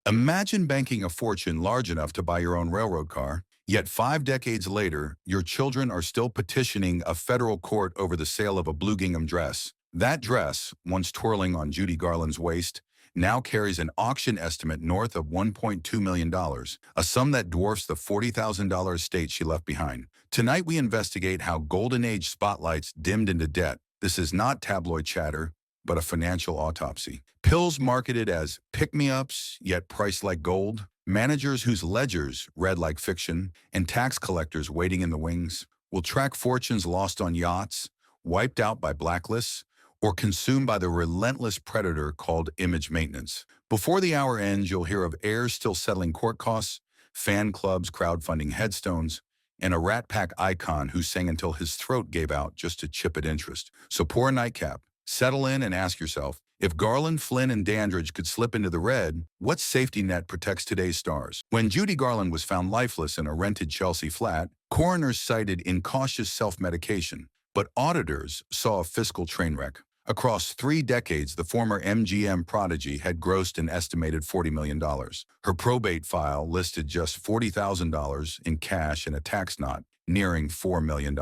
Imagine banking a fortune large enough to buy your own railroad car, yet 5 decades later, your children are still petitioning a federal court over the sale of a blue gingham dress. That dress, once twirling on Judy Garland's waist, now carries an auction estimate north of $1.2 million, a sum that dwarfs the $40,000 estate she left behind. Tonight we investigate how Golden Age spotlights dimmed into debt. This is not tabloid chatter, but a financial autopsy. Pills marketed as pick-me-ups, yet priced like gold, managers whose ledgers read like fiction, and tax collectors waiting in the wings will track fortunes lost on yachts, wiped out by blacklists, or consumed by the relentless predator called image maintenance. Before the hour ends, you'll hear of heirs still settling court costs, fan clubs crowdfunding headstones, and a Rat Pack icon who sang until his throat gave out just to chip at interest. So pour a nightcap, settle in, and ask yourself, if Garland, Flynn, and Dandridge could slip into the red, what safety net protects today's stars? When Judy Garland was found lifeless in a rented Chelsea flat, coroners cited incautious self-medication, but auditors saw a fiscal train wreck. Across 3 decades, the former MGM prodigy had grossed an estimated $40 million. Her probate file listed just $40,000 in cash and a tax knot nearing $4 million.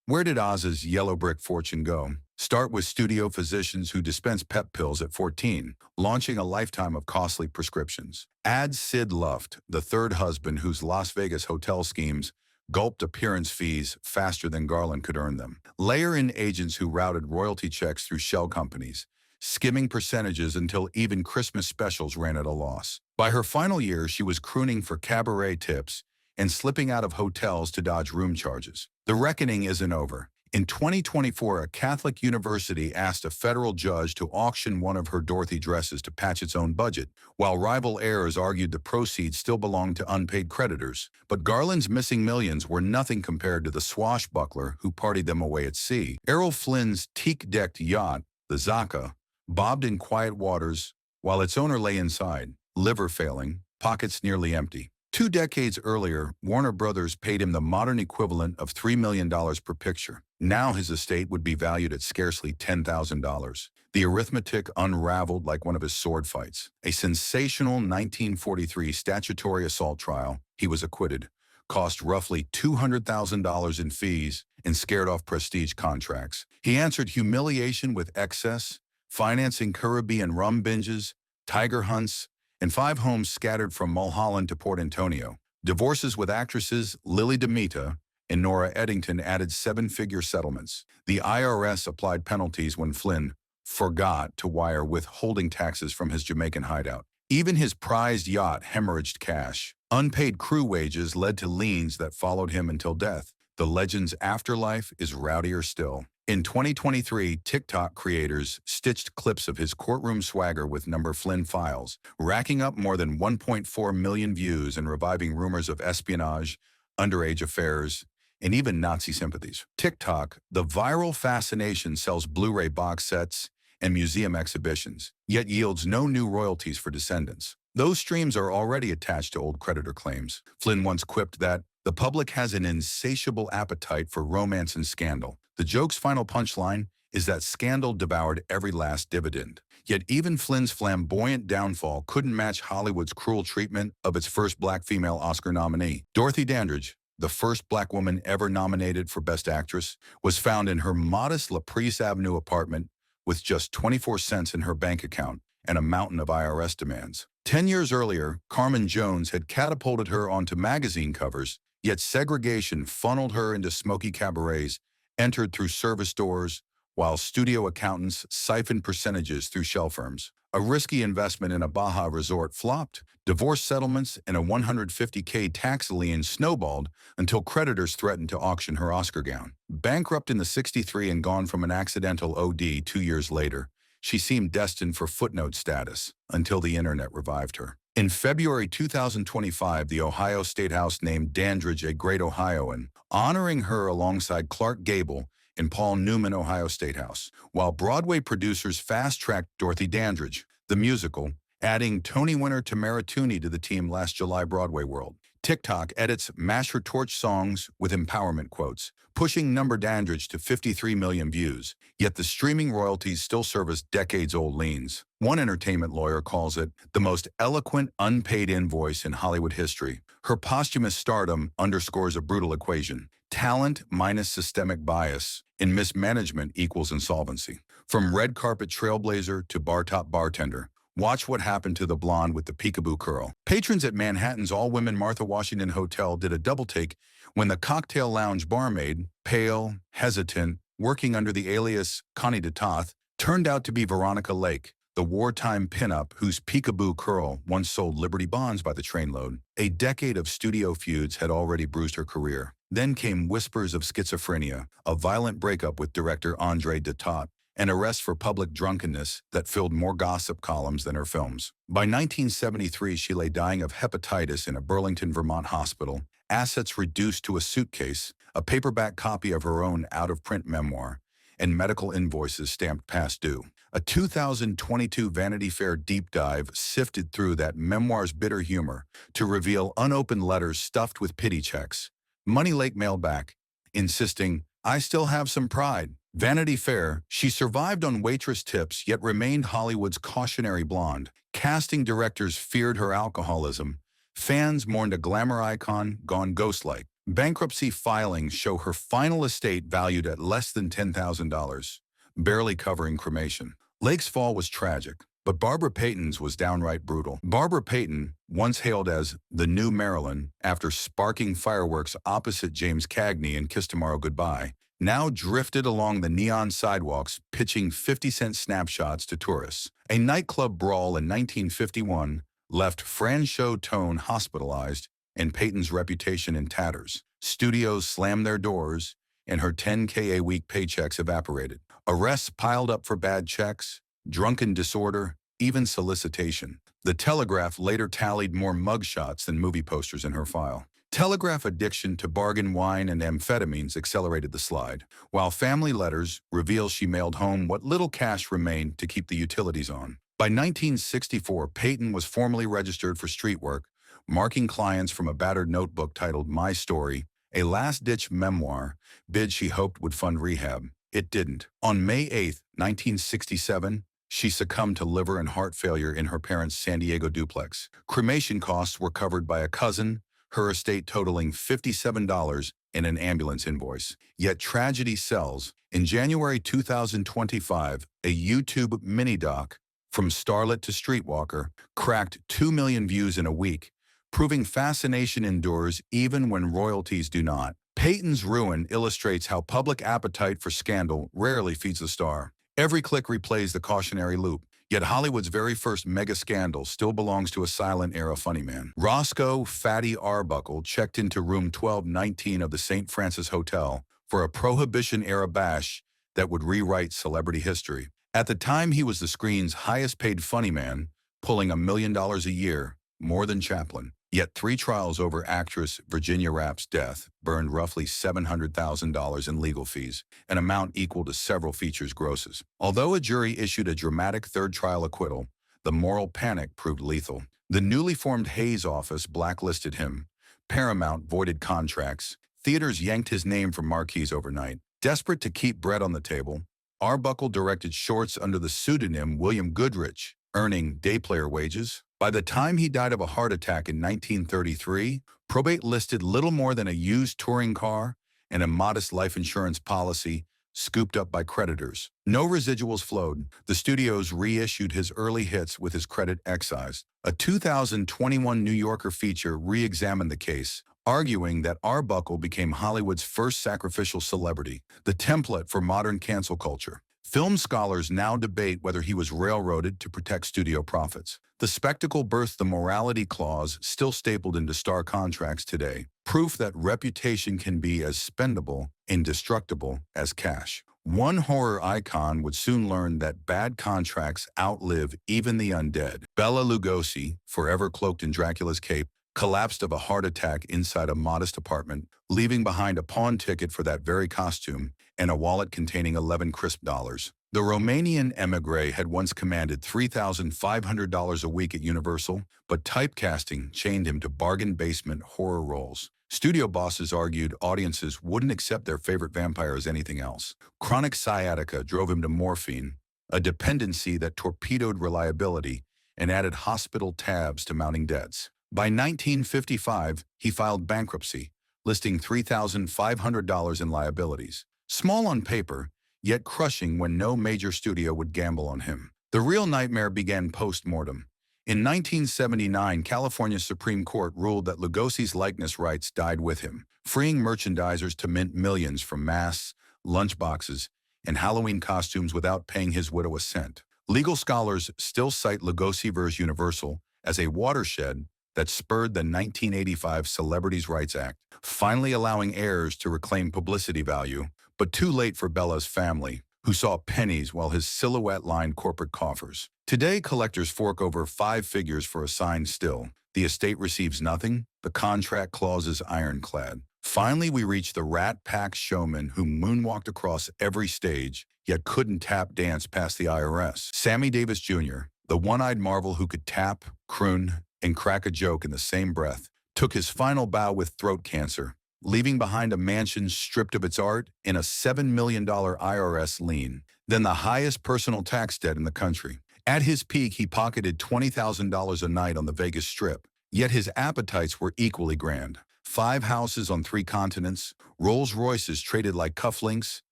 Where did Oz's yellow brick fortune go? Start with studio physicians who dispense pep pills at 14, launching a lifetime of costly prescriptions. Add Sid Luft, the third husband whose Las Vegas hotel schemes gulped appearance fees faster than Garland could earn them. Layer in agents who routed royalty checks through shell companies, skimming percentages until even Christmas specials ran at a loss. By her final year, she was crooning for cabaret tips and slipping out of hotels to dodge room charges. The reckoning isn't over. In 2024, a Catholic university asked a federal judge to auction one of her Dorothy dresses to patch its own budget, while rival heirs argued the proceeds still belonged to unpaid creditors. But Garland's missing millions were nothing compared to the swashbuckler who partied them away at sea. Errol Flynn's teak-decked yacht, the Zaka, bobbed in quiet waters while its owner lay inside, liver failing, pockets nearly empty. 2 decades earlier, Warner Brothers paid him the modern equivalent of $3 million per picture. Now his estate would be valued at scarcely $10,000. The arithmetic unraveled like one of his sword fights. A sensational 1943 statutory assault trial, he was acquitted, cost roughly $200,000 in fees, and scared off prestige contracts. He answered humiliation with excess, financing Caribbean rum binges, tiger hunts, and 5 homes scattered from Mulholland to Port Antonio. Divorces with actresses Lily DeMita and Nora Eddington added 7-figure settlements. The IRS applied penalties when Flynn forgot to wire withholding taxes from his Jamaican hideout. Even his prized yacht hemorrhaged cash. Unpaid crew wages led to liens that followed him until death. The legend's afterlife is rowdier still. In 2023, TikTok creators stitched clips of his courtroom swagger with number Flynn files, racking up more than 1.4 million views and reviving rumors of espionage, underage affairs, and even Nazi sympathies. TikTok, the viral fascination, sells Blu-ray box sets and museum exhibitions, yet yields no new royalties for descendants. Those streams are already attached to old creditor claims. Flynn once quipped that the public has an insatiable appetite for romance and scandal. The joke's final punchline is that scandal devoured every last dividend. Yet even Flynn's flamboyant downfall couldn't match Hollywood's cruel treatment of its first black female Oscar nominee. Dorothy Dandridge, the first black woman ever nominated for Best Actress, was found in her modest La Prise Avenue apartment with just 24 cents in her bank account and a mountain of IRS demands. 10 years earlier, Carmen Jones had catapulted her onto magazine covers, yet segregation funneled her into smoky cabarets, entered through service doors, while studio accountants siphoned percentages through shell firms. A risky investment in a Baja resort flopped. Divorce settlements and a $150K tax lien snowballed until creditors threatened to auction her Oscar gown. Bankrupt in the '63 and gone from an accidental OD 2 years later, she seemed destined for footnote status until the internet revived her. In February 2025, the Ohio State House named Dandridge a Great Ohioan, honoring her alongside Clark Gable in Paul Newman Ohio State House, while Broadway producers fast-tracked Dorothy Dandridge, the musical, adding Tony winner Tamara Tooney to the team last July Broadway World. TikTok edits Mash Her Torch songs with empowerment quotes, pushing number Dandridge to 53 million views. Yet the streaming royalties still serve as decades-old liens. One entertainment lawyer calls it the most eloquent unpaid invoice in Hollywood history. Her posthumous stardom underscores a brutal equation. Talent minus systemic bias in mismanagement equals insolvency. From red carpet trailblazer to bar top bartender, watch what happened to the blonde with the peekaboo curl. Patrons at Manhattan's all-women Martha Washington Hotel did a double-take when the cocktail lounge barmaid, pale, hesitant, working under the alias Connie de Toth, turned out to be Veronica Lake, the wartime pinup whose peekaboo curl once sold Liberty bonds by the trainload. A decade of studio feuds had already bruised her career. Then came whispers of schizophrenia, a violent breakup with director Andre de Toth, an arrest for public drunkenness that filled more gossip columns than her films. By 1973, she lay dying of hepatitis in a Burlington, Vermont hospital, assets reduced to a suitcase, a paperback copy of her own out-of-print memoir, and medical invoices stamped past due. A 2022 Vanity Fair deep dive sifted through that memoir's bitter humor to reveal unopened letters stuffed with pity checks. Money Lake mailed back, insisting, "I still have some pride." Vanity Fair, she survived on waitress tips yet remained Hollywood's cautionary blonde. Casting directors feared her alcoholism. Fans mourned a glamour icon gone ghost-like. Bankruptcy filings show her final estate valued at less than $10,000, barely covering cremation. Lake's fall was tragic, but Barbara Payton's was downright brutal. Barbara Payton, once hailed as the new Marilyn after sparking fireworks opposite James Cagney in Kiss Tomorrow Goodbye, now drifted along the neon sidewalks pitching 50-cent snapshots to tourists. A nightclub brawl in 1951 left Franchot Tone hospitalized and Payton's reputation in tatters. Studios slammed their doors, and her $10K a week paychecks evaporated. Arrests piled up for bad checks, drunken disorder, even solicitation. The Telegraph later tallied more mugshots than movie posters in her file. Telegraph addiction to bargain wine and amphetamines accelerated the slide, while family letters reveal she mailed home what little cash remained to keep the utilities on. By 1964, Payton was formally registered for street work, marking clients from a battered notebook titled My Story, a last-ditch memoir bid she hoped would fund rehab. It didn't. On May 8, 1967, she succumbed to liver and heart failure in her parents' San Diego duplex. Cremation costs were covered by a cousin, her estate totaling $57 in an ambulance invoice. Yet tragedy sells. In January 2025, a YouTube mini-doc, From Starlet to Streetwalker, cracked 2 million views in a week, proving fascination endures even when royalties do not. Payton's ruin illustrates how public appetite for scandal rarely feeds the star. Every click replays the cautionary loop. Yet Hollywood's very first mega scandal still belongs to a silent-era funny man. Roscoe Fatty Arbuckle checked into room 1219 of the St. Francis Hotel for a Prohibition-era bash that would rewrite celebrity history. At the time, he was the screen's highest-paid funny man, pulling $1 million a year, more than Chaplin. Yet 3 trials over actress Virginia Rapp's death burned roughly $700,000 in legal fees, an amount equal to several features' grosses. Although a jury issued a dramatic third trial acquittal, the moral panic proved lethal. The newly formed Hayes office blacklisted him. Paramount voided contracts. Theaters yanked his name from marquees overnight. Desperate to keep bread on the table, Arbuckle directed shorts under the pseudonym William Goodrich, earning day-player wages. By the time he died of a heart attack in 1933, probate listed little more than a used touring car and a modest life insurance policy scooped up by creditors. No residuals flowed. The studios reissued his early hits with his credit excised. A 2021 New Yorker feature re-examined the case, arguing that Arbuckle became Hollywood's first sacrificial celebrity, the template for modern cancel culture. Film scholars now debate whether he was railroaded to protect studio profits. The spectacle birthed the morality clause still stapled into star contracts today, proof that reputation can be as spendable, indestructible as cash. One horror icon would soon learn that bad contracts outlive even the undead. Bela Lugosi, forever cloaked in Dracula's cape, collapsed of a heart attack inside a modest apartment, leaving behind a pawn ticket for that very costume and a wallet containing 11 crisp dollars. The Romanian emigre had once commanded $3,500 a week at Universal, but typecasting chained him to bargain basement horror roles. Studio bosses argued audiences wouldn't accept their favorite vampire as anything else. Chronic sciatica drove him to morphine, a dependency that torpedoed reliability and added hospital tabs to mounting debts. By 1955, he filed bankruptcy, listing $3,500 in liabilities. Small on paper, yet crushing when no major studio would gamble on him. The real nightmare began post-mortem. In 1979, California's Supreme Court ruled that Lugosi's likeness rights died with him, freeing merchandisers to mint millions from masks, lunchboxes, and Halloween costumes without paying his widow a cent. Legal scholars still cite Lugosi vs. Universal as a watershed that spurred the 1985 Celebrities' Rights Act, finally allowing heirs to reclaim publicity value, but too late for Bella's family, who saw pennies while his silhouette lined corporate coffers. Today, collectors fork over 5 figures for a signed still. The estate receives nothing, the contract clause is ironclad. Finally, we reach the Rat Pack showman who moonwalked across every stage, yet couldn't tap dance past the IRS. Sammy Davis Jr., the one-eyed marvel who could tap, croon, and crack a joke in the same breath, took his final bow with throat cancer, leaving behind a mansion stripped of its art and a $7 million IRS lien, then the highest personal tax debt in the country. At his peak, he pocketed $20,000 a night on the Vegas Strip, yet his appetites were equally grand. 5 houses on 3 continents, Rolls-Royces traded like cufflinks,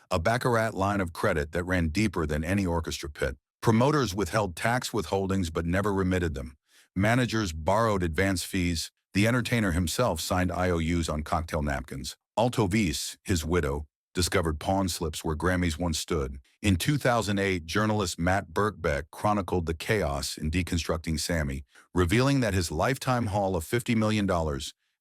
a baccarat line of credit that ran deeper than any orchestra pit. Promoters withheld tax withholdings but never remitted them. Managers borrowed advance fees. The entertainer himself signed IOUs on cocktail napkins. Altovise, his widow, discovered pawn slips where Grammys once stood. In 2008, journalist Matt Birkbeck chronicled the chaos in deconstructing Sammy, revealing that his lifetime haul of $50 million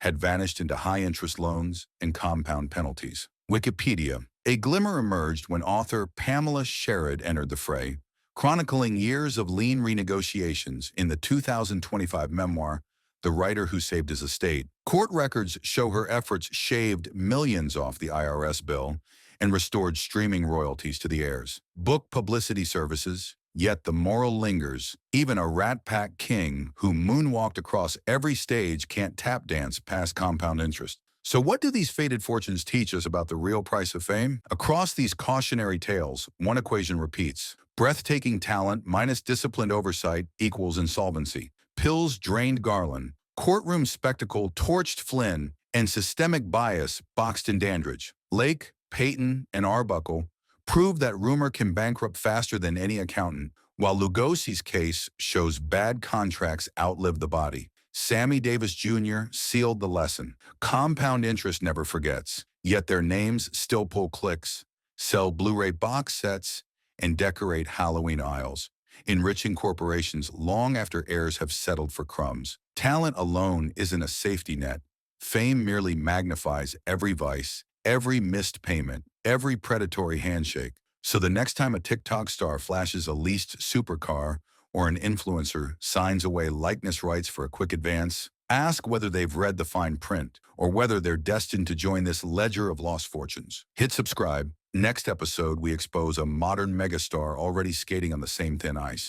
had vanished into high-interest loans and compound penalties. Wikipedia. A glimmer emerged when author Pamela Sherrod entered the fray, chronicling years of lien renegotiations in the 2025 memoir, The Writer Who Saved His Estate. Court records show her efforts shaved millions off the IRS bill and restored streaming royalties to the heirs. Book publicity services, yet the moral lingers. Even a Rat Pack king who moonwalked across every stage can't tap dance past compound interest. So what do these faded fortunes teach us about the real price of fame? Across these cautionary tales, one equation repeats. Breathtaking talent minus disciplined oversight equals insolvency. Pills drained Garland, courtroom spectacle torched Flynn, and systemic bias boxed in Dandridge. Lake, Payton, and Arbuckle prove that rumor can bankrupt faster than any accountant, while Lugosi's case shows bad contracts outlive the body. Sammy Davis Jr. sealed the lesson. Compound interest never forgets, yet their names still pull clicks, sell Blu-ray box sets, and decorate Halloween aisles, enriching corporations long after heirs have settled for crumbs. Talent alone isn't a safety net. Fame merely magnifies every vice, every missed payment, every predatory handshake. So the next time a TikTok star flashes a leased supercar or an influencer signs away likeness rights for a quick advance, ask whether they've read the fine print or whether they're destined to join this ledger of lost fortunes. Hit subscribe. Next episode, we expose a modern megastar already skating on the same thin ice.